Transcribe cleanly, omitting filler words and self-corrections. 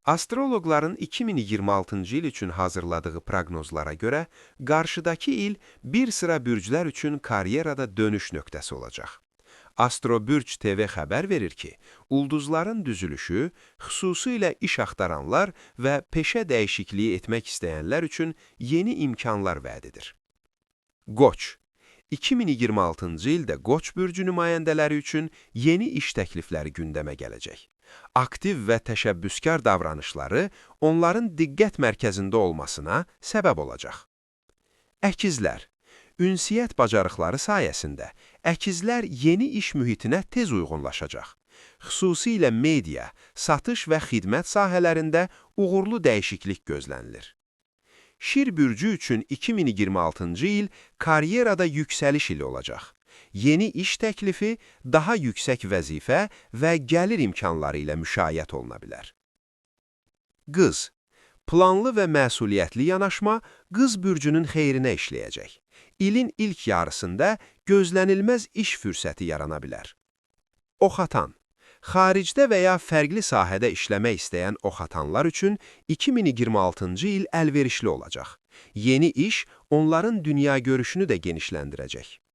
Astroloqların 2026-cı il üçün hazırladığı proqnozlara görə, qarşıdakı il bir sıra bürclər üçün karyerada dönüş nöqtəsi olacaq. Astrobürc TV xəbər verir ki, ulduzların düzülüşü xüsusilə iş axtaranlar və peşə dəyişikliyi etmək istəyənlər üçün yeni imkanlar vəd edir. Qoç 2026-cı ildə Qoç bürcü nümayəndələri üçün yeni iş təklifləri gündəmə gələcək. Aktiv və təşəbbüskar davranışları onların diqqət mərkəzində olmasına səbəb olacaq. Əkizlər ünsiyyət bacarıqları sayəsində əkizlər yeni iş mühitinə tez uyğunlaşacaq. Xüsusilə media, satış və xidmət sahələrində uğurlu dəyişiklik gözlənilir. Şir bürcü üçün 2026-cı il karyerada yüksəliş ili olacaq. Yeni iş təklifi daha yüksək vəzifə və gəlir imkanları ilə müşayiət oluna bilər. Qız planlı və məsuliyyətli yanaşma qız bürcünün xeyrinə işləyəcək. İlin ilk yarısında gözlənilməz iş fürsəti yarana bilər. Oxatan xaricdə və ya fərqli sahədə işləmək istəyən oxatanlar üçün 2026-cı il əlverişli olacaq. Yeni iş onların dünya görüşünü də genişləndirəcək.